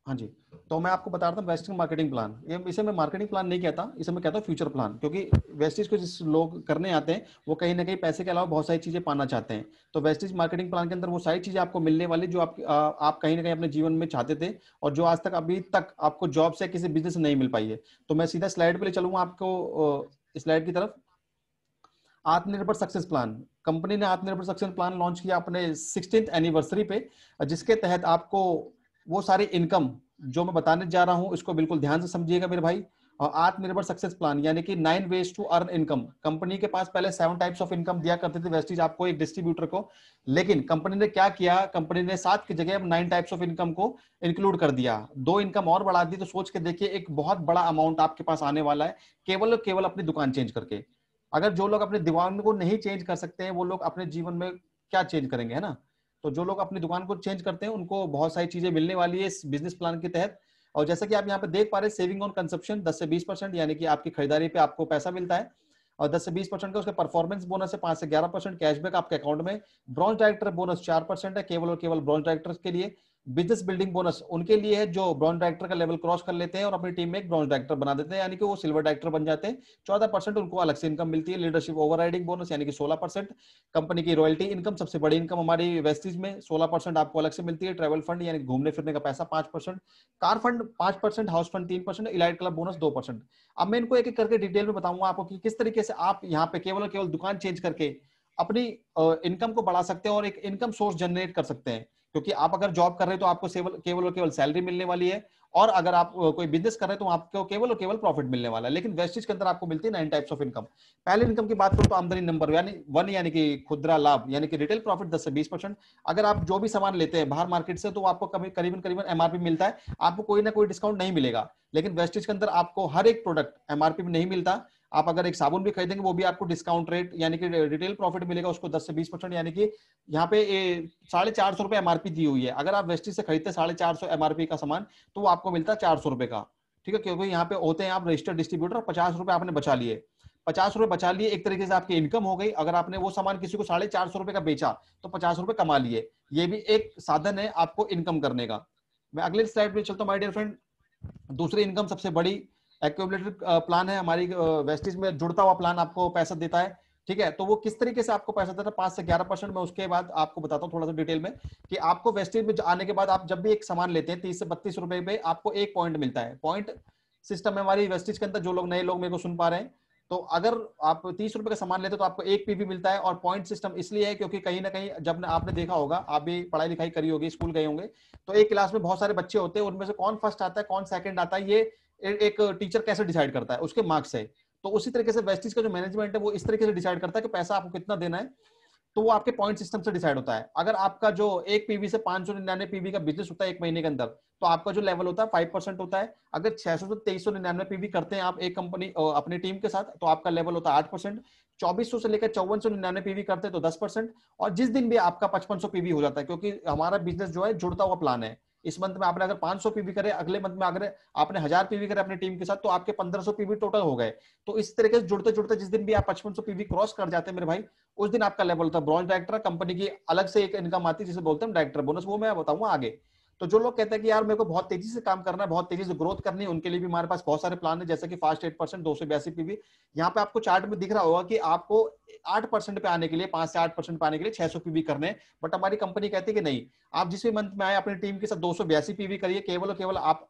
हाँ जी, तो मैं आपको बता रहा था वेस्टिंग मार्केटिंग प्लान। ये इसे मैं मार्केटिंग प्लान नहीं कहता, इसे मैं कहता हूँ फ्यूचर प्लान, क्योंकि वेस्टिज को जिस लोग करने आते हैं वो कहीं ना कहीं पैसे के अलावा बहुत सारी चीजें पाना चाहते हैं। तो वेस्टिज मार्केटिंग प्लान के अंदर वो सारी चीजें आपको मिलने वाली जो आप कहीं ना कहीं अपने जीवन में चाहते थे, और जो आज तक अभी तक आपको जॉब से किसी बिजनेस से नहीं मिल पाई है। तो मैं सीधा स्लाइड पे ले चलूंगा आपको, स्लाइड की तरफ। आत्मनिर्भर सक्सेस प्लान, कंपनी ने आत्मनिर्भर सक्सेस प्लान लॉन्च किया अपने 16th एनिवर्सरी पे, जिसके तहत आपको वो सारी इनकम जो मैं बताने जा रहा हूं इसको बिल्कुल ध्यान से समझिएगा मेरे भाई। और आत्मनिर्भर सक्सेस प्लान यानी कि 9 ways to earn income. Company के पास पहले 7 टाइप्स ऑफ इनकम दिया करते थे वेस्टीज आपको, एक डिस्ट्रीब्यूटर को। लेकिन कंपनी ने क्या किया, कंपनी ने 7 की जगह अब 9 टाइप्स ऑफ इनकम को इंक्लूड कर दिया, 2 इनकम और बढ़ा दी। तो सोच के देखिए एक बहुत बड़ा अमाउंट आपके पास आने वाला है केवल और केवल अपनी दुकान चेंज करके। अगर जो लोग अपने दीवान को नहीं चेंज कर सकते हैं वो लोग अपने जीवन में क्या चेंज करेंगे, है ना। तो जो लोग अपनी दुकान को चेंज करते हैं उनको बहुत सारी चीजें मिलने वाली है इस बिजनेस प्लान के तहत। और जैसा कि आप यहाँ पे देख पा रहे हैं, सेविंग ऑन कंजप्शन 10 से 20%, यानी कि आपकी खरीदारी पे आपको पैसा मिलता है। और 10 से 20% का उसका परफॉर्मेंस बोनस है, 5 से 11% कैशबैक आपके अकाउंट में। ब्रॉन्ज डायरेक्टर बोनस 4% है केवल और केवल ब्रॉन्ज डायरेक्टर्स के लिए। बिजनेस बिल्डिंग बोनस उनके लिए है जो ब्रॉन्ज डायरेक्टर का लेवल क्रॉस कर लेते हैं और अपनी टीम में एक ब्रॉन्ज डायरेक्टर बना देते हैं, यानी कि वो सिल्वर डायरेक्टर बन जाते हैं। 14% उनको अलग से इनकम मिलती है। लीडरशिप ओवरराइडिंग बोनस यानी कि 16%। कंपनी की रॉयल्टी इनकम, सबसे बड़ी इनकम हमारी वेस्टीज में, 16% आपको अलग से मिलती है। ट्रैवल फंड यानी घूमने फिरने का पैसा 5%, car fund 5%, house fund 3%, elite club bonus 2%। अब मैं इनको एक एक करके डिटेल में बताऊंगा आपको कि किस तरीके से आप यहाँ पे केवल और केवल दुकान चेंज करके अपनी इनकम को बढ़ा सकते हैं और एक इनकम सोर्स जनरेट कर सकते हैं। क्योंकि आप अगर जॉब कर रहे हैं तो आपको केवल और केवल सैलरी मिलने वाली है, और अगर आप कोई बिजनेस कर रहे हैं तो आपको केवल और केवल प्रॉफिट मिलने वाला है। लेकिन वेस्टिज के अंदर आपको मिलती है 9 टाइप्स ऑफ इनकम। पहले इनकम की बात करूं तो आमदनी नंबर यानी 1 यानी कि खुदरा लाभ यानी कि रिटेल प्रॉफिट 10 से 20%। अगर आप जो भी सामान लेते हैं बाहर मार्केट से तो आपको करीबन करीबन एमआरपी मिलता है, आपको कोई ना कोई डिस्काउंट नहीं मिलेगा। लेकिन वेस्टिज के अंदर आपको हर एक प्रोडक्ट एमआरपी में नहीं मिलता। आप अगर एक साबुन भी खरीदेंगे वो भी आपको डिस्काउंट रेट यानी कि रिटेल प्रॉफिट मिलेगा उसको 10 से 20%, यानी कि यहाँ पे 450 रुपए एमआरपी दी हुई है। अगर आप वेस्टिज से खरीदते 450 एमआरपी का सामान तो वो आपको मिलता है 400 रुपए का। ठीक है, क्योंकि यहाँ पे होते हैं आप रजिस्टर्ड डिस्ट्रीब्यूटर। 50 रुपए आपने बचा लिए, 50 रुपए बचा लिए, एक तरीके से आपकी इनकम हो गई। अगर आपने वो सामान किसी को 450 रुपए का बेचा तो 50 रुपए कमा लिए। ये भी एक साधन है आपको इनकम करने का। मैं अगले स्लाइड पे चलता हूँ माय डियर फ्रेंड। दूसरी इनकम सबसे बड़ी एक्यूमुलेटेड प्लान है हमारी वेस्टिज में, जुड़ता हुआ प्लान आपको पैसा देता है। ठीक है, तो वो किस तरीके से आपको पैसा देता है, 5 से 11%। मैं उसके बाद आपको बताता हूँ थोड़ा सा डिटेल में कि आपको वेस्टिज में आने के बाद आप जब भी एक सामान लेते हैं 30 से 32 रुपए पे आपको एक पॉइंट मिलता है। पॉइंट सिस्टम है हमारी वेस्टिज के अंदर। जो लोग नए लोग मेरे को सुन पा रहे हैं, तो अगर आप 30 रुपए का सामान लेते हो तो आपको एक पीवी मिलता है। और पॉइंट सिस्टम इसलिए है क्योंकि कहीं ना कहीं जब आपने देखा होगा, आप भी पढ़ाई लिखाई करी होगी, स्कूल गए होंगे, तो एक क्लास में बहुत सारे बच्चे होते हैं, उनमें से कौन फर्स्ट आता है कौन सेकंड आता है ये एक टीचर कैसे डिसाइड करता है, उसके मार्क्स से। तो उसी तरीके से वेस्टिज का जो मैनेजमेंट है वो इस तरीके से डिसाइड करता है कि पैसा आपको कितना देना है, तो वो आपके पॉइंट सिस्टम से डिसाइड होता है। अगर आपका जो एक पीवी से 599 पीवी का बिजनेस होता है एक महीने के अंदर, तो आपका जो लेवल होता है 5% होता है। अगर 600 से 2399 पीवी करते हैं आप एक कंपनी अपनी टीम के साथ, तो आपका लेवल होता है 8%। 2400 से लेकर 5499 पीवी करते हैं तो 10%। और जिस दिन भी आपका 5500 पीवी हो जाता है, क्योंकि हमारा बिजनेस जो है जुड़ता हुआ प्लान है। इस मंथ में आपने अगर 500 पीवी करे, अगले मंथ में अगर आपने 1000 पीवी करे अपनी टीम के साथ, तो आपके 1500 पीवी टोटल हो गए। तो इस तरीके से जुड़ते जुड़ते जिस दिन भी आप 5500 पीवी क्रॉस कर जाते हैं मेरे भाई, उस दिन आपका लेवल होता है ब्रॉन्ज डायरेक्टर। कंपनी की अलग से एक इनकम आती है जिसे बोलते हैं डायरेक्टर बोनस, वो मैं बताऊंगा आगे। तो जो लोग कहते हैं कि यार मेरे को बहुत तेजी से काम करना है, बहुत तेजी से ग्रोथ करनी है, उनके लिए भी हमारे पास बहुत सारे प्लान है, जैसे कि फास्ट 8%, 282 पीवी। यहाँ पे आपको चार्ट में दिख रहा होगा कि आपको 8% पे आने के लिए, 5 से 8% पे आने के लिए 600 पीवी करने। बट हमारी कंपनी कहती है कि नहीं, आप जिस भी मंथ में आए अपनी टीम के साथ 282 पीवी करिए, केवल और केवल आप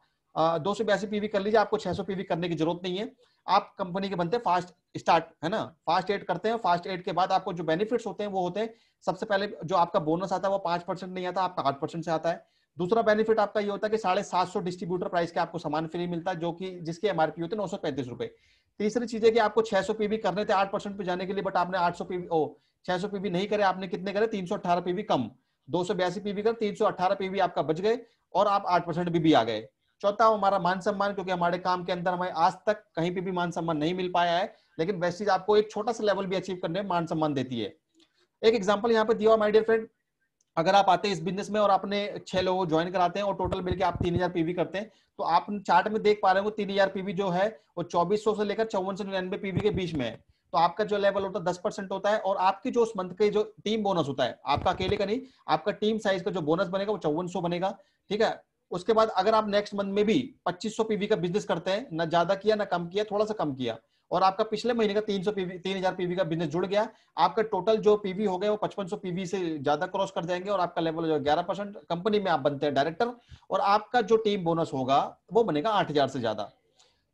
282 पीवी कर लीजिए, आपको 600 पीवी करने की जरूरत नहीं है। आप कंपनी के बनते हैं फास्ट स्टार्ट, है ना, फास्ट एड करते हैं। फास्ट एड के बाद आपको जो बेनिफिट्स होते हैं वो होते हैं, सबसे पहले जो आपका बोनस आता है वो 5% नहीं आता, आपका 8% से आता है। दूसरा बेनिफिट आपका ये होता है कि 750 डिस्ट्रीब्यूटर प्राइस के आपको सामान फ्री मिलता है, जो कि जिसकी एमआरपी होती है 935 रुपए। तीसरी चीज है कि आपको 600 पीवी करने थे 8% पे जाने के लिए, बट आपने 800 पीवी 600 पीवी नहीं करे, आपने कितने करे, 318 पीवी कम, 282 पीवी कर 318 पीवी आपका बच गए और आप 8% भी आ गए। चौथा हमारा मान सम्मान, क्योंकि हमारे काम के अंदर हमें आज तक कहीं पे भी मान सम्मान नहीं मिल पाया है, लेकिन वेस्टीज आपको एक छोटा सा लेवल भी अचीव करने में मान सम्मान देती है। एक एग्जांपल यहाँ पे दिया माय डियर फ्रेंड, अगर आप आते हैं इस बिजनेस में और आपने 6 लोगों ज्वाइन कराते हैं और टोटल मिलकर आप 3000 पीवी करते हैं, तो आप चार्ट में देख पा रहे हो 3000 पीवी जो है वो 2400 से लेकर 5499 पीवी के बीच में है। तो आपका जो लेवल होता है 10% होता है, और आपकी जो उस मंथ के जो टीम बोनस होता है, आपका अकेले का नहीं, आपका टीम साइज का जो बोनस बनेगा वो 5400 बनेगा। ठीक है, उसके बाद अगर आप नेक्स्ट मंथ में भी 2500 पीवी का बिजनेस करते हैं, ना ज्यादा किया ना कम किया, थोड़ा सा कम किया, और आपका पिछले महीने का 300 पीवी 3000 पीवी का बिजनेस जुड़ गया, आपका टोटल जो पीवी हो गया वो 5500 पीवी से ज्यादा क्रॉस कर जाएंगे, और आपका लेवल जो 11%, कंपनी में आप बनते हैं डायरेक्टर, और आपका जो टीम बोनस होगा वो बनेगा 8000 से ज्यादा।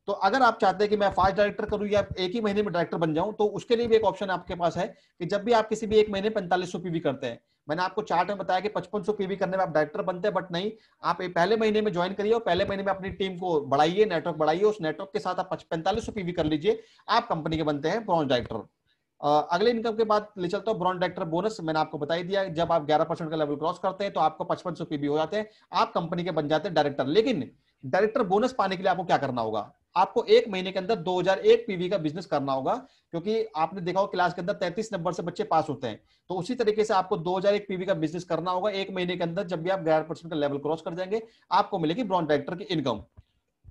तो अगर आप चाहते हैं कि मैं फास्ट डायरेक्टर करूं या एक ही महीने में डायरेक्टर बन जाऊं, तो उसके लिए भी एक ऑप्शन आपके पास है कि जब भी आप किसी भी एक महीने 4500 पीवी करते हैं, मैंने आपको चार्ट में बताया कि 5500 पीवी करने में आप डायरेक्टर बनते हैं, बट नहीं, आप पहले महीने में ज्वाइन करिए और पहले महीने में अपनी टीम को बढ़ाइए, नेटवर्क बढ़ाइए, उस नेटवर्क के साथ आप 4500 पीवी कर लीजिए, आप कंपनी के बनते हैं ब्रॉन्ज डायरेक्टर। अगले इनकम के बाद ले चलता हूं ब्रॉन्ज डायरेक्टर बोनस। मैंने आपको बता ही दिया, जब आप 11% का लेवल क्रॉस करते हैं तो आपको 5500 पीवी हो जाते हैं, आप कंपनी के बन जाते हैं डायरेक्टर। लेकिन डायरेक्टर बोनस पाने के लिए आपको क्या करना होगा, आपको एक महीने के अंदर 2001 पीवी का बिजनेस करना होगा, क्योंकि आपने देखा हो क्लास के अंदर 33 नंबर से बच्चे पास होते हैं, तो उसी तरीके से आपको 2001 पीवी का बिजनेस करना होगा एक महीने के अंदर। जब भी आप 11% का लेवल क्रॉस कर जाएंगे, आपको मिलेगी ब्रॉन्ज डायरेक्टर की इनकम।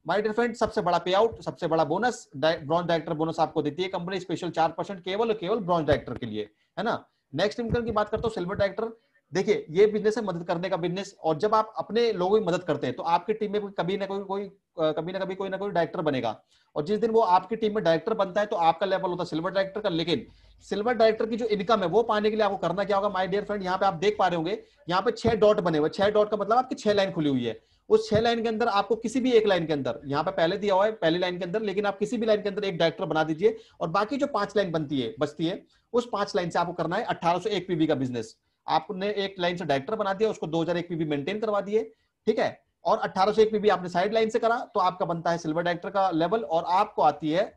माय डियर फ्रेंड, सबसे बड़ा पे आउट, सबसे बड़ा बोनस ब्रॉन्ज डायरेक्टर बोनस आपको देती है कंपनी, स्पेशल 4% केवल और केवल ब्रॉन्ज डायरेक्टर के लिए, है ना। नेक्स्ट इनकम की बात करता हूं, सिल्वर डायरेक्टर। देखिए, ये बिजनेस है मदद करने का बिजनेस, और जब आप अपने लोगों की मदद करते हैं तो आपकी टीम में कभी ना कभी कोई ना कोई डायरेक्टर बनेगा, और जिस दिन वो आपकी टीम में डायरेक्टर बनता है तो आपका लेवल होता है सिल्वर डायरेक्टर का। लेकिन सिल्वर डायरेक्टर की जो इनकम है वो पाने के लिए आपको करना क्या होगा, माय डियर फ्रेंड, यहाँ पे आप देख पा रहे होंगे, यहाँ पे 6 डॉट बने हुए, 6 डॉट का मतलब आपकी 6 लाइन खुली हुई है। उस 6 लाइन के अंदर आपको किसी भी एक लाइन के अंदर, यहाँ पे पहले दिया हुआ है पहली लाइन के अंदर, लेकिन आप किसी भी लाइन के अंदर एक डायरेक्टर बना दीजिए, और बाकी जो 5 लाइन बचती है, उस 5 लाइन से आपको करना है 1801 पीवी का बिजनेस। आपने एक लाइन से डायरेक्टर बना दिया, उसको 2001 पीवी मेंटेन करवा दिए, ठीक है, और 1801 पीवी आपने साइड लाइन से करा, तो आपका बनता है सिल्वर डायरेक्टर का लेवल, और आपको आती है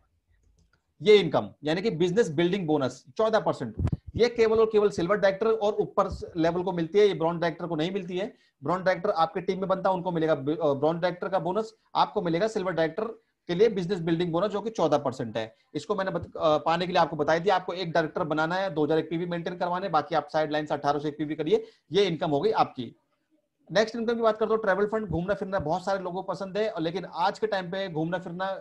ये इनकम, यानी कि बिजनेस बिल्डिंग बोनस 14%। ये केवल और केवल सिल्वर डायरेक्टर और ऊपर लेवल को मिलती है, ये ब्रॉन्ज डायरेक्टर को नहीं मिलती है। ब्रॉन्ज डायरेक्टर आपके टीम में बनता है, उनको मिलेगा ब्रॉन्ज डायरेक्टर का बोनस, आपको मिलेगा सिल्वर डायरेक्टर के लिए बिजनेस बिल्डिंग बोनस, जो कि 14% है। इसको मैंने पाने के लिए आपको बताई दिया, आपको एक डायरेक्टर बनाना है, 2001 पीवी मेंटेन करवाने, बाकी आप साइड लाइन से 1801 पीवी करिए, ये इनकम हो गई आपकी। नेक्स्ट इनकम की बात करते हो, ट्रैवल फंड। घूमना फिरना बहुत सारे लोगों को पसंद है, लेकिन आज के टाइम पे घूमना फिरना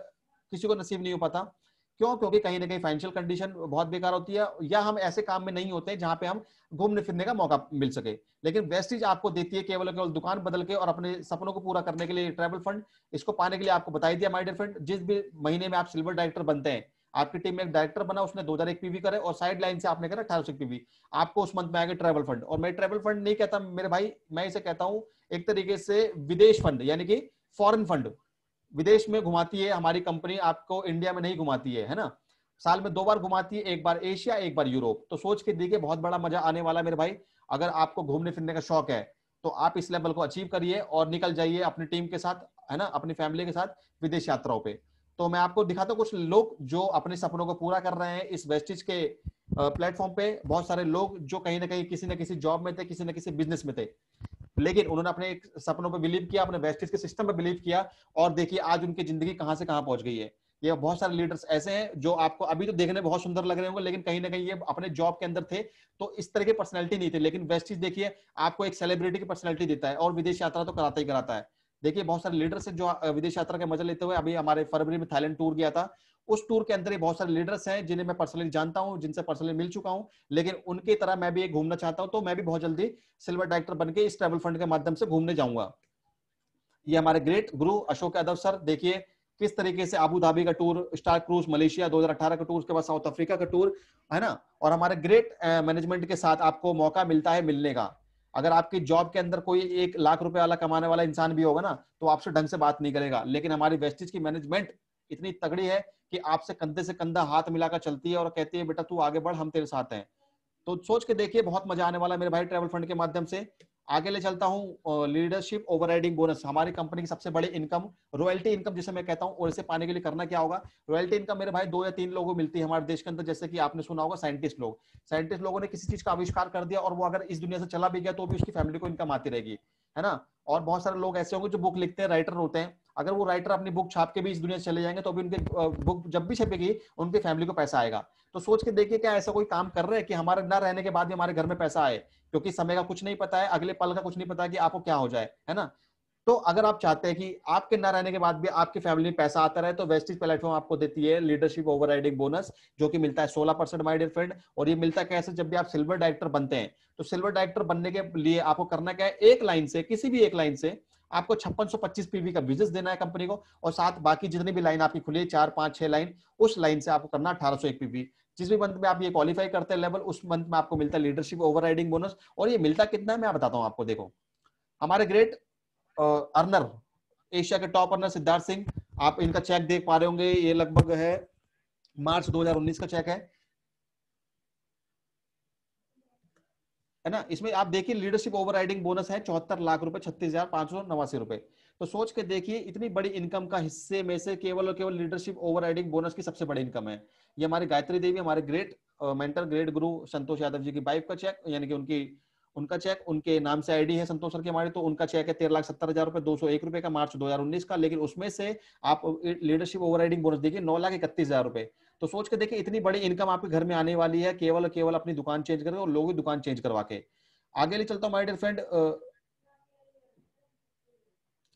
किसी को नसीब नहीं हो पाता। क्यों? क्योंकि कहीं ना कहीं फाइनेंशियल कंडीशन बहुत बेकार होती है, या हम ऐसे काम में नहीं होते हैं जहां पे हम घूमने फिरने का मौका मिल सके। लेकिन वेस्टीज आपको देती है केवल केवल दुकान बदल के और अपने सपनों को पूरा करने के लिए ट्रैवल फंड। इसको पाने के लिए आपको बताई दिया माय डियर फ्रेंड, जिस भी महीने में आप सिल्वर डायरेक्टर बनते हैं, आपकी टीम में एक डायरेक्टर बना, उसने 2001 पीवी करे, और साइड लाइन से आपने करा 1800 पीवी, आपको उस मंथ में आएगा ट्रैवल फंड। और मैं ट्रैवल फंड नहीं कहता मेरे भाई, मैं इसे कहता हूं एक तरीके से विदेश फंड, यानी कि फॉरेन फंड। विदेश में घुमाती है हमारी कंपनी, आपको इंडिया में नहीं घुमाती है ना। साल में 2 बार घुमाती है, एक बार एशिया, एक बार यूरोप। तो सोच के देखिए, बहुत बड़ा मजा आने वाला है मेरे भाई। अगर आपको घूमने फिरने का शौक है तो आप इस लेवल को अचीव करिए और निकल जाइए अपनी टीम के साथ, है ना, अपनी फैमिली के साथ विदेश यात्राओं पे। तो मैं आपको दिखाता हूं कुछ लोग जो अपने सपनों को पूरा कर रहे हैं इस वेस्टिज के प्लेटफॉर्म पे। बहुत सारे लोग जो कहीं ना कहीं किसी न किसी जॉब में थे, किसी न किसी बिजनेस में थे, लेकिन उन्होंने अपने सपनों पे बिलीव किया, अपने वेस्टिज के सिस्टम पे बिलीव किया, और देखिए आज उनकी जिंदगी कहां से कहां पहुंच गई है। ये बहुत सारे लीडर्स ऐसे हैं जो आपको अभी तो देखने में बहुत सुंदर लग रहे होंगे, लेकिन कहीं ना कहीं ये अपने जॉब के अंदर थे तो इस तरह की पर्सनैलिटी नहीं थे। लेकिन वेस्टिज देखिए आपको एक सेलिब्रिटी की पर्सनैलिटी देता है, और विदेश यात्रा तो कराता ही कराता है। देखिए बहुत सारे लीडर्स हैं जो विदेश यात्रा के मजा लेते हुए, अभी हमारे फरवरी में थाईलैंड टूर गया था, उस टूर के अंदर ही बहुत सारे लीडर्स हैं जिन्हें मैं पर्सनली जानता हूं, जिनसे पर्सनली मिल चुका हूं। लेकिन उनकी तरह मैं भी एक घूमना चाहता हूं, तो मैं भी बहुत जल्दी सिल्वर डायरेक्टर बनके इस ट्रैवल फंड के माध्यम से घूमने जाऊंगा। ये हमारे ग्रेट गुरु अशोक यादव सर, देखिए किस तरीके से अबू धाबी का टूर, स्टार क्रूज मलेशिया 2018 का टूर, उसके बाद साउथ अफ्रीका का टूर, है ना। और हमारे ग्रेट मैनेजमेंट के साथ आपको मौका मिलता है मिलने का। अगर आपकी जॉब के अंदर कोई 1 लाख रुपए वाला कमाने वाला इंसान भी होगा ना, तो आपसे ढंग से बात नहीं करेगा। लेकिन हमारी वेस्टिज की मैनेजमेंट इतनी तगड़ी है कि आपसे कंधे से कंधा हाथ मिलाकर चलती है और कहती है बेटा तू आगे बढ़, हम तेरे साथ हैं। तो सोच के देखिए, बहुत मजा आने वाला है मेरे भाई ट्रैवल फंड के माध्यम से। आगे ले चलता हूं, लीडरशिप ओवरराइडिंग बोनस, हमारी कंपनी की सबसे बड़ी इनकम, रॉयल्टी इनकम जिसे मैं कहता हूं। और इसे पाने के लिए करना क्या होगा, रॉयल्टी इनकम मेरे भाई 2 या 3 लोगों को मिलती है हमारे देश के अंदर। जैसे कि आपने सुना होगा साइंटिस्ट लोग, साइंटिस्ट लोगों ने किसी चीज का आविष्कार कर दिया और वो अगर इस दुनिया से चला भी गया तो भी उसकी फैमिली को इनकम आती रहेगी, है ना। और बहुत सारे लोग ऐसे होंगे जो बुक लिखते हैं, राइटर होते हैं, अगर वो राइटर अपनी बुक छाप के भी इस दुनिया से चले जाएंगे तो भी उनके बुक जब भी छपेगी उनकी फैमिली को पैसा आएगा। तो सोच के देखिए, क्या ऐसा कोई काम कर रहे हैं कि हमारे ना रहने के बाद भी हमारे घर में पैसा आए, क्योंकि समय का कुछ नहीं पता है, अगले पल का कुछ नहीं पता कि आपको क्या हो जाए, है ना। तो अगर आप चाहते हैं कि आपके ना रहने के बाद भी आपकी फैमिली में पैसा आता रहे, तो वेस्टिज प्लेटफॉर्म आपको देती है लीडरशिप ओवरराइडिंग बोनस, जो कि मिलता है 16% माय डियर फ्रेंड। और ये मिलता कैसे, जब भी आप सिल्वर डायरेक्टर बनते हैं, तो सिल्वर डायरेक्टर बनने के लिए आपको करना क्या है, एक लाइन से, किसी भी एक लाइन से आपको 5625 पीवी का बिजनेस देना है कंपनी को, और साथ बाकी जितनी भी लाइन आपकी खुली है 4 5 6 लाइन, उस लाइन से आपको करना 1801 पीवी। जिस भी मंथ में आप ये क्वालिफाई करते हैं लेवल, उस मंथ में आपको मिलता है लीडरशिप ओवरराइडिंग बोनस। और ये मिलता कितना है मैं बताता हूं आपको। देखो हमारे ग्रेट अर्नर, एशिया के टॉप अर्नर सिद्धार्थ सिंह, आप इनका चेक देख पा रहे होंगे, ये लगभग है मार्च 2019 का चेक है ना। इसमें आप देखिए लीडरशिप ओवरराइडिंग बोनस है 74 लाख रुपए, 36,589 रुपए। तो सोच के देखिए इतनी बड़ी इनकम का हिस्से में से केवल और केवल लीडरशिप ओवरराइडिंग बोनस की सबसे बड़ी इनकम है। ये हमारी गायत्री देवी, हमारे ग्रेट मेंटर, ग्रेट गुरु संतोष यादव जी की वाइफ का चेक, यानी कि उनका चेक, उनके नाम से आईडी है संतोष सर की हमारी, तो उनका चेक है 13,70,000 रुपए, 201 रुपए का, मार्च 2019 का। लेकिन उसमें से आप लीडरशिप ओवरराइडिंग बोनस देखिए 9,31,000 रुपए। तो सोच के देखिए इतनी बड़ी इनकम आपके घर में आने वाली है केवल और केवल अपनी दुकान चेंज करके और लोगों की दुकान चेंज करवा के। आगे ले चलता हूं my dear friend.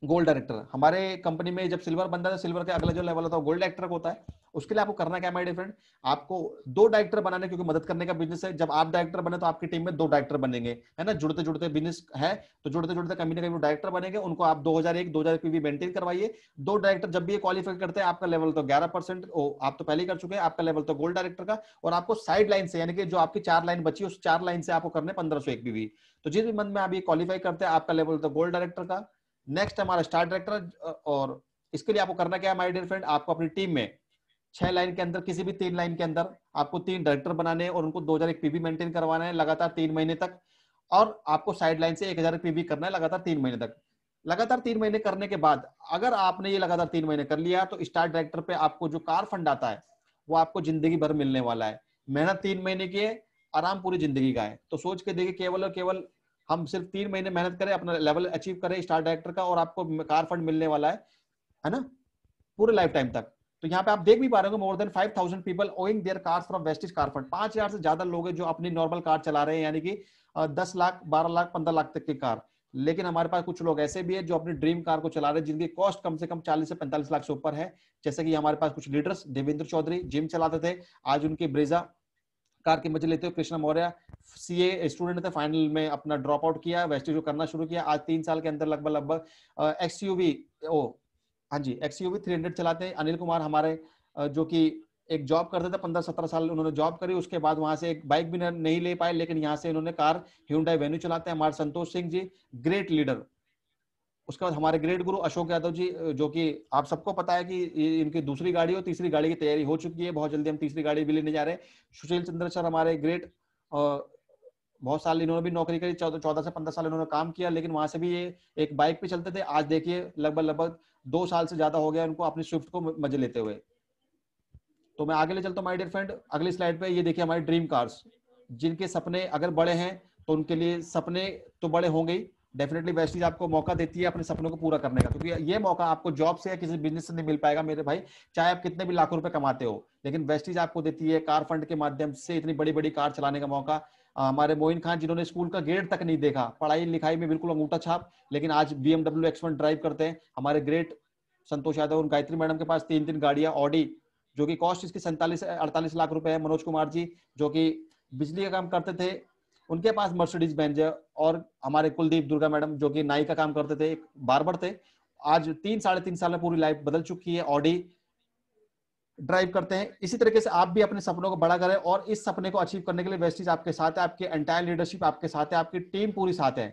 Gold director, हमारे कंपनी में जब सिल्वर बनता है, सिल्वर के अगला जो लेवल होता है गोल्ड डायरेक्टर होता है। उसके लिए आपको करना क्या है माय डियर फ्रेंड, आपको 2 डायरेक्टर बनाने, क्योंकि मदद करने का बिजनेस है। जब आप डायरेक्टर बने तो आपकी टीम में 2 डायरेक्टर बनेंगे, है ना। जुड़ते जुड़ते बिजनेस है, तो जुड़ते जुड़ते कभी ना कभी डायरेक्टर बनेंगे। उनको आप 2001 पीवी मेंटेन करवाइए। 2 डायरेक्टर जब भी ये क्वालिफाई करते हैं, आपका लेवल तो 11%, आप तो पहले ही कर चुके हैं, आपका लेवल तो गोल्ड डायरेक्टर का। और आपको साइड लाइन से, यानी कि जो आपकी 4 लाइन बची उस 4 लाइन से आपको करने 1501 पीवी। तो जिस भी मंथ में आप ये क्वालिफाई करते हैं, आपका लेवल तो गोल्ड डायरेक्टर का। नेक्स्ट हमारा स्टार डायरेक्टर, और इसके लिए आपको करना क्या है माय डियर फ्रेंड, आपको अपनी टीम में 6 लाइन के अंदर, किसी भी 3 लाइन के अंदर आपको 3 डायरेक्टर बनाने हैं और उनको 2001 पीवी मेंटेन करवाना है लगातार 3 महीने तक। और आपको साइड लाइन से 1000 पीवी करना है लगातार 3 महीने तक। लगातार 3 महीने करने के बाद अगर आपने ये लगातार 3 महीने कर लिया, तो स्टार डायरेक्टर पे आपको जो कार फंड आता है वो आपको जिंदगी भर मिलने वाला है। मेहनत 3 महीने की है, आराम पूरी जिंदगी का है। तो सोच के देखिए केवल और केवल हम सिर्फ 3 महीने मेहनत करें, अपना लेवल अचीव करें स्टार डायरेक्टर का, और आपको कार फंड मिलने वाला है ना, पूरे लाइफ टाइम तक। तो यहाँ पे आप देख भी पा रहे हो more than 5,000 people owing their cars from Vestige car fund. 5,000 से ज्यादा लोग हैं जो अपनी नॉर्मल कार चला रहे हैं, यानी कि 10 लाख, 12 लाख, 15 लाख तक की कार। लेकिन हमारे पास कुछ लोग ऐसे भी है जो अपनी ड्रीम कार को चला रहे हैं, जिनकी कॉस्ट कम से कम 40 से 45 लाख से ऊपर है। जैसे कि हमारे पास कुछ लीडर्स, देवेंद्र चौधरी जिम चलाते थे, आज उनकी ब्रेजा कार के मजे लेते हो। कृष्णा मौर्य सीए स्टूडेंट थे, फाइनल में अपना ड्रॉप आउट किया, वेस्टिज को करना शुरू किया। आज 3 साल के अंदर लगभग एक्सयूवी, हाँ जी, एक्सयूवी 300 चलाते हैं। अनिल कुमार हमारे जो कि एक जॉब करते थे, 15-17 साल उन्होंने जॉब करी, उसके बाद वहां से एक बाइक भी नहीं ले पाए, लेकिन यहाँ से इन्होंने कार Hyundai वेन्यू चलाते हैं। हमारे संतोष सिंह जी ग्रेट लीडर। उसके बाद हमारे ग्रेट गुरु अशोक यादव जी, जो कि आप सबको पता है कि इनकी दूसरी गाड़ी और तीसरी गाड़ी की तैयारी हो चुकी है, बहुत जल्दी हम तीसरी गाड़ी भी लेने जा रहे हैं। सुशील चंद्र सर हमारे ग्रेट, बहुत साल इन्होंने भी नौकरी करी, 14 से 15 साल इन्होंने काम किया, लेकिन वहां से भी ये एक बाइक पे चलते थे। आज देखिए लगभग 2 साल से ज्यादा हो गया उनको अपनी स्विफ्ट को मजे लेते हुए। तो मैं आगे ले चलता हूँ माय डियर फ्रेंड, अगली स्लाइड पे। ये देखिए हमारे ड्रीम कार्स, जिनके सपने अगर बड़े हैं तो उनके लिए सपने तो बड़े होंगे ही। डेफिनेटली वेस्टीज आपको मौका देती है अपने सपनों को पूरा करने का, क्योंकि ये मौका आपको जॉब से या किसी बिजनेस से नहीं मिल पाएगा मेरे भाई, चाहे आप कितने भी लाखों रुपए कमाते हो। लेकिन वेस्टीज आपको देती है कार फंड के माध्यम से इतनी बड़ी बड़ी कार चलाने का मौका। हमारे मोइन खान, जिन्होंने स्कूल का गेट तक नहीं देखा, पढ़ाई लिखाई में बिल्कुल अंगूठा छाप, लेकिन आज BMW X1 ड्राइव करते हैं। हमारे ग्रेट संतोष यादव, गायत्री मैडम के पास 3 गाड़ियां ऑडी, जो कि कॉस्ट इसकी 47 से 48 लाख रुपए है। मनोज कुमार जी जो कि बिजली का काम करते थे, उनके पास मर्सिडीज बेंज है। और हमारे कुलदीप दुर्गा मैडम जो कि नाई का काम करते थे, एक बार्बर थे, आज 3-3.5 साल में पूरी लाइफ बदल चुकी है, ऑडी ड्राइव करते हैं। इसी तरीके से आप भी अपने सपनों को बड़ा करें, और इस सपने को अचीव करने के लिए वेस्टीज आपके साथ है, आपके एंटायर लीडरशिप आपके साथ है, आपकी टीम पूरी साथ है।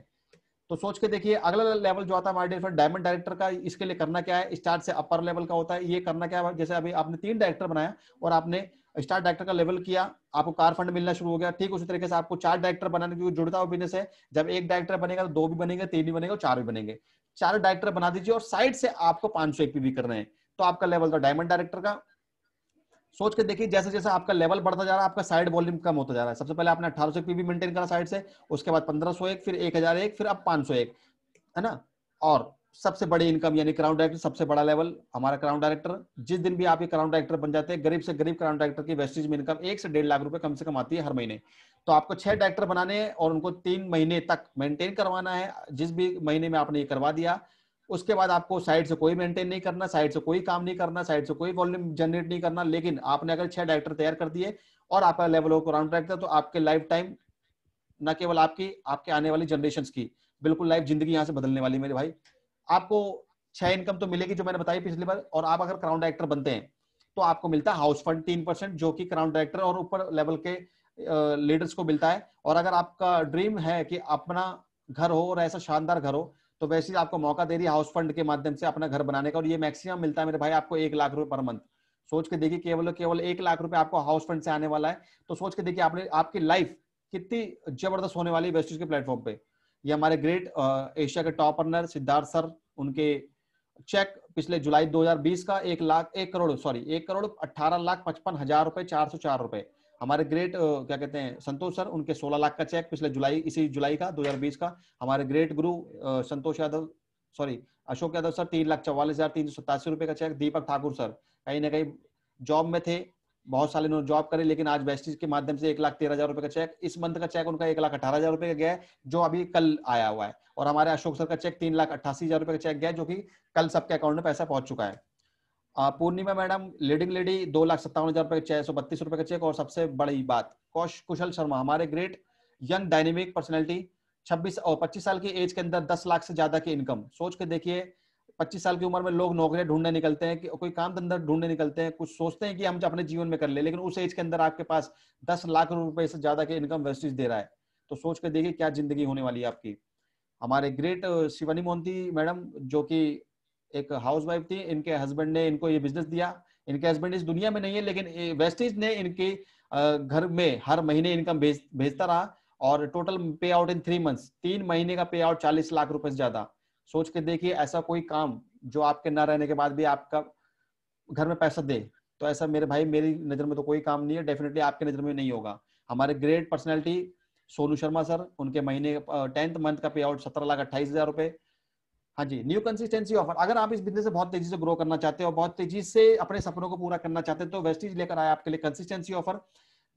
तो सोच के देखिए अगला लेवल जो आता है हमारे डियर डायमंड डायरेक्टर का, इसके लिए करना क्या है, स्टार्ट से अपर लेवल का होता है। ये करना क्या है, जैसे अभी आपने 3 डायरेक्टर बनाया और आपने स्टार डायरेक्टर का लेवल किया, आपको कार फंड मिलना शुरू हो गया। ठीक उसी तरीके से आपको 4 डायरेक्टर बनाने, क्योंकि जुड़ता हुआ बिजनेस है। जब 1 डायरेक्टर बनेगा तो 2 भी बनेंगे, 3 भी बनेंगे, 4 भी बनेंगे। 4 डायरेक्टर बना दीजिए और साइड से आपको 501 पीवी करने हैं, तो आपका लेवल तो डायमंड डायरेक्टर का। सोच के देखिए जैसे जैसे आपका लेवल बढ़ता जा रहा है, आपका साइड वॉल्यूम कम होता जा रहा है। सबसे पहले आपने 1800 पीवी मेंटेन करा साइड से, उसके बाद 1501, फिर 1001, फिर अब 501, है ना। और सबसे बड़ी इनकम यानी क्राउन डायरेक्टर, सबसे बड़ा लेवल हमारा क्राउन डायरेक्टर। जिस दिन भी आप ये क्राउन डायरेक्टर बन जाते हैं, गरीब से गरीब क्राउन डायरेक्टर की वेस्टेज में इनकम 1 से 1.5 लाख रुपए कम से कम आती है हर महीने। तो आपको 6 डायरेक्टर बनाने हैं और उनको 3 महीने तक मेंटेन करवाना है। जिस भी महीने में आपने ये करवा दिया, उसके बाद आपको साइड से कोई मेंटेन नहीं करना, साइड से कोई काम नहीं करना, साइड से कोई वॉल्यूम जनरेट नहीं करना। लेकिन आपने अगर 6 डायरेक्टर तैयार कर दिए और आपका लेवल हो क्राउन डायरेक्टर, तो आपके लाइफ टाइम, न केवल आपकी, आपके आने वाली जनरेशंस की बिल्कुल लाइफ जिंदगी यहां से बदलने वाली मेरे भाई। आपको 6 इनकम तो मिलेगी जो मैंने बताई पिछली बार, और आप अगर क्राउन डायरेक्टर बनते हैं तो आपको मिलता है हाउस फंड 3%, जो कि क्राउन डायरेक्टर और ऊपर लेवल के लीडर्स को मिलता है। और अगर आपका ड्रीम है कि अपना घर हो और ऐसा शानदार घर हो, तो वैसे ही आपको मौका दे रही है हाउस फंड के माध्यम से अपना घर बनाने का, और ये मैक्सिमम मिलता है मेरे भाई आपको 1 लाख रुपए पर मंथ। सोच के देखिए, केवल केवल 1 लाख रुपए आपको हाउस फंड से आने वाला है। तो सोच के देखिए आपने आपकी लाइफ कितनी जबरदस्त होने वाली है वेस्टिज के प्लेटफॉर्म पे। ये हमारे ग्रेट एशिया के टॉप अर्नर सिद्धार्थ सर, उनके चेक पिछले जुलाई 2020 का 1,18,55,404 रुपए। हमारे ग्रेट क्या कहते हैं संतोष सर, उनके 16 लाख का चेक पिछले इसी जुलाई का 2020 का। हमारे ग्रेट गुरु संतोष यादव, सॉरी अशोक यादव सर, 3,44,387 रुपए का चेक। दीपक ठाकुर सर कहीं ना कहीं जॉब में थे, बहुत साल इन्होंने जॉब करे, लेकिन आज वेस्टिज के माध्यम से 1,13,000 रुपए का चेक, इस मंथ का चेक उनका 1,18,000 रुपए का गया है, जो अभी कल आया हुआ है। और हमारे अशोक सर का चेक 3,88,000 रुपए का चेक गया है, जो कि कल सबके अकाउंट में पैसा पहुंच चुका है। पूर्णिमा मैडम लीडिंग लेडी 2,57,000 रुपए, 632 रुपए का चेक। और सबसे बड़ी बात कुशल शर्मा, हमारे ग्रेट यंग डायनेमिक पर्सनैलिटी, 26 और 25 साल की एज के अंदर 10 लाख से ज्यादा की इनकम। सोच के देखिए 25 साल की उम्र में लोग नौकरियां ढूंढने निकलते हैं, कि कोई काम धंधा ढूंढने निकलते हैं, कुछ सोचते हैं कि हम अपने जीवन में कर ले, लेकिन उस एज के अंदर आपके पास 10 लाख रुपए से ज्यादा के इनकम वेस्टिज दे रहा है। तो सोच के देखिए क्या जिंदगी होने वाली है आपकी। हमारे ग्रेट शिवानी मोहंती मैडम, जो कि एक हाउसवाइफ थी, इनके हस्बैंड ने इनको ये बिजनेस दिया। इनके हस्बैंड इस दुनिया में नहीं है, लेकिन वेस्टिज ने इनके घर में हर महीने इनकम भेजता रहा, और टोटल पे आउट इन 3 मंथ्स, 3 महीने का पे आउट 40 लाख रुपए से ज्यादा। सोच के देखिए ऐसा कोई काम जो आपके ना रहने के बाद भी आपका घर में पैसा दे, तो ऐसा मेरे भाई मेरी नजर में तो कोई काम नहीं है, डेफिनेटली आपके नजर में नहीं होगा। हमारे great personality Sonu Sharma sir, उनके महीने 10th मंथ का पे आउट 17,28,000 रुपए। हाँ जी, न्यू कंसिस्टेंसी ऑफर। अगर आप इस बिजनेस से बहुत तेजी से ग्रो करना चाहते हो, बहुत तेजी से अपने सपनों को पूरा करना चाहते हैं, तो वेस्टिज लेकर आया आपके लिए कंसिस्टेंसी ऑफर,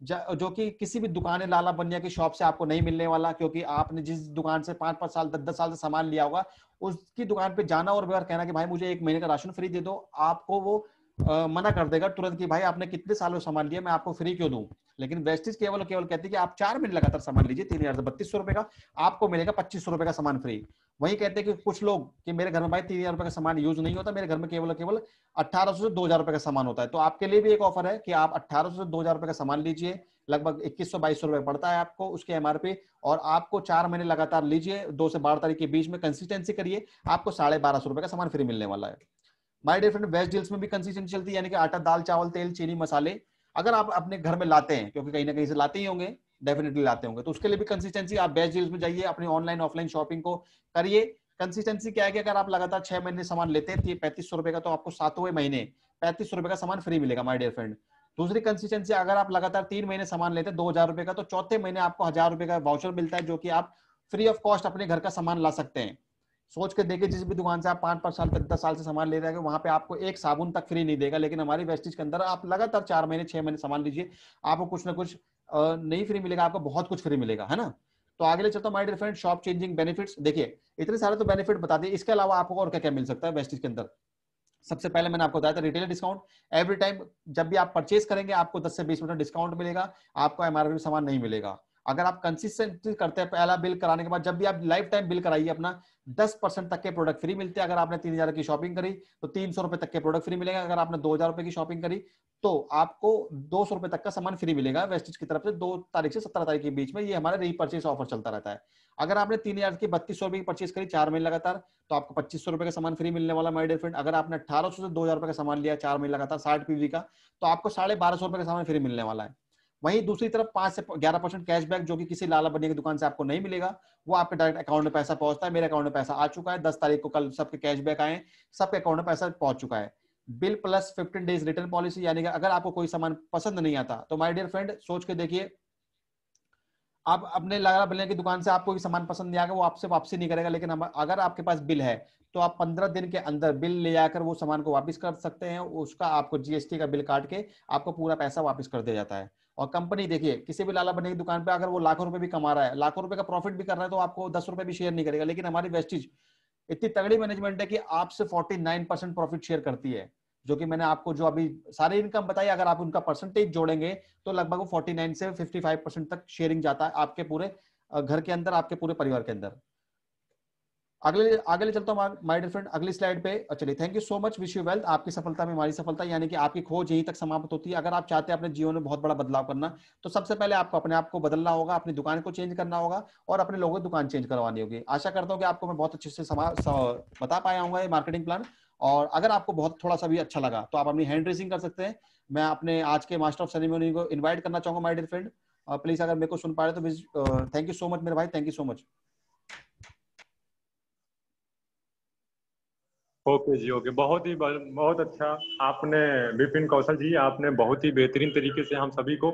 जो कि किसी भी दुकान लाला बनिया की शॉप से आपको नहीं मिलने वाला। क्योंकि आपने जिस दुकान से 5-5 साल 10-10 साल से सामान लिया होगा, उसकी दुकान पे जाना और बार कहना कि भाई मुझे 1 महीने का राशन फ्री दे दो, आपको वो मना कर देगा तुरंत कि भाई आपने कितने सालों सामान लिया, मैं आपको फ्री क्यों दूं। लेकिन वेस्टिज केवल केवल कहती है कि आप 4 महीने लगातार सामान लीजिए, 3,3200 रुपए का आपको मिलेगा 2,500 रुपए का सामान फ्री। वही कहते हैं कि कुछ लोग कि मेरे घर में भाई 3,000 रुपए का सामान यूज नहीं होता, मेरे घर में केवल केवल 1,800 से 2,000 रुपए का सामान होता है। तो आपके लिए भी एक ऑफर है कि आप 1,800 से 2,000 रुपए का सामान लीजिए, लगभग 2,100-2,200 रुपए पड़ता है आपको उसके एमआरपी, और आपको 4 महीने लगातार लीजिए, 2 से 12 तारीख के बीच में कंसिस्टेंसी करिए, आपको 1,250 रुपए का सामान फ्री मिलने वाला है। My dear friend, best deals में भी कंसिस्टेंसी चलती है, यानी कि आटा, दाल, चावल, तेल, चीनी, मसाले अगर आप अपने घर में लाते हैं, क्योंकि कहीं ना कहीं से लाते ही होंगे, डेफिनेटली लाते होंगे, तो उसके लिए भी कंसिस्टेंसी, आप बेस्ट डील्स में जाइए, अपनी ऑनलाइन ऑफलाइन शॉपिंग को करिए। कंसिस्टेंसी क्या है कि अगर आप लगातार 6 महीने सामान लेते हैं 3,500 रुपए का, तो आपको 7वें महीने 3,500 रुपए का सामान फ्री मिलेगा माय डियर फ्रेंड। दूसरी कंसिस्टेंसी, अगर आप लगातार 3 महीने सामान लेते हैं 2,000 रुपए का, तो चौथे महीने आपको 1,000 रुपए का वाउचर मिलता है, जो कि आप फ्री ऑफ कॉस्ट अपने घर का सामान ला सकते हैं। सोच के देखिए, जिस भी दुकान से आप 5-5 साल 10 साल से सामान ले रहे हैं, वहां पे आपको एक साबुन तक फ्री नहीं देगा, लेकिन हमारी वेस्टिज के अंदर आप लगातार 4 महीने 6 महीने सामान लीजिए, आपको कुछ ना कुछ नहीं फ्री मिलेगा, आपको बहुत कुछ फ्री मिलेगा, है ना। तो आगे चलता हूं my dear friend, shop changing benefits. देखिए इतने सारे तो बेनिफिट बता दिए, इसके अलावा आपको और क्या क्या मिल सकता है वेस्टिज के अंदर। सबसे पहले मैंने आपको बताया था रिटेलर डिस्काउंट। एवरी टाइम जब भी आप परचेज करेंगे, आपको 10 से 20% डिस्काउंट मिलेगा, आपको एमआरपी सामान नहीं मिलेगा। अगर आप कंसिस्टेंटली करते हैं, पहला बिल कराने के बाद जब भी आप लाइफ टाइम बिल कराइए अपना, 10% तक के प्रोडक्ट फ्री मिलते हैं। अगर आपने 3,000 की शॉपिंग करी तो 300 रुपए तक के प्रोडक्ट फ्री मिलेगा। अगर आपने 2,000 रुपए की शॉपिंग करी तो आपको 200 रुपए तक का सामान फ्री मिलेगा वेस्टिज की तरफ से, 2 तारीख से 17 तारीख के बीच में। ये हमारा रीपर्चेज ऑफर चलता रहता है। अगर आपने 3,000 की 3,200 रुपए की परचेज करी 4 महीने लगातार, तो आपको 2,500 रुपए का सामान फ्री मिलने वाला माय डियर फ्रेंड। अगर आपने 1,800 से 2,000 रुपए का सामान लिया 4 महीने लगातार 60 पीवी का, तो आपको 1,250 रुपए का सामान फ्री मिलने वाला है। वहीं दूसरी तरफ 5 से 11% कैशबैक, जो कि किसी लाला बनिया की दुकान से आपको नहीं मिलेगा, वो आपके डायरेक्ट अकाउंट में पैसा पहुंचता है। मेरे अकाउंट में पैसा आ चुका है, 10 तारीख को कल सबके कैशबैक आए, सबके अकाउंट में पैसा पहुंच चुका है। Bill plus 15 days return policy, यानी कि अगर आपको कोई सामान पसंद नहीं आता, तो माय डियर फ्रेंड सोच के देखिए, आप अपने लाला बनिया की दुकान से आपको भी सामान पसंद नहीं आएगा, वो आपसे वापसी नहीं करेगा, लेकिन अगर आपके पास बिल है, तो आप 15 दिन के अंदर बिल ले जाकर वो सामान को वापस कर सकते हैं। उसका आपको जीएसटी का बिल काट के आपको पूरा पैसा वापस कर दिया जाता है। और कंपनी देखिए, किसी भी लाला बनिया की दुकान पे अगर वो लाखों रुपए भी कमा रहा है, लाखों रुपए का प्रॉफिट भी कर रहा है, तो आपको 10 रुपए भी शेयर नहीं करेगा। लेकिन हमारी वेस्टिज इतनी तगड़ी मैनेजमेंट है कि आपसे 49% प्रॉफिट शेयर करती है, जो कि मैंने आपको जो अभी सारे इनकम बताई, अगर आप उनका परसेंटेज जोड़ेंगे तो लगभग वो 49 से 55% तक शेयरिंग जाता है आपके पूरे घर के अंदर, आपके पूरे परिवार के अंदर। अगले आगे ले चलता हूँ माय डियर फ्रेंड, अगली स्लाइड पे। चलिए, thank you so much, wish you wealth. आपकी सफलता में हमारी सफलता, यानी कि आपकी खोज यहीं तक समाप्त होती है। अगर आप चाहते हैं अपने जीवन में बहुत बड़ा बदलाव करना, तो सबसे पहले आपको अपने आप को बदलना होगा, अपनी दुकान को चेंज करना होगा और अपने लोगों की दुकान चेंज करवानी होगी। आशा करता हूँ कि आपको मैं बहुत अच्छे से बता पाया हूँ ये मार्केटिंग प्लान। और अगर आपको बहुत थोड़ा सा भी अच्छा लगा तो आप अपनी हैंड रेजिंग कर सकते हैं। मैं अपने आज के मास्टर ऑफ सेरेमनी को इन्वाइट करना चाहूंगा माय डियर फ्रेंड। प्लीज अगर मेरे को सुन पा रहे तो थैंक यू सो मच मेरे भाई, thank you so much. Okay ji, okay, बहुत अच्छा। आपने विपिन कौशल जी, आपने बहुत ही बेहतरीन तरीके से हम सभी को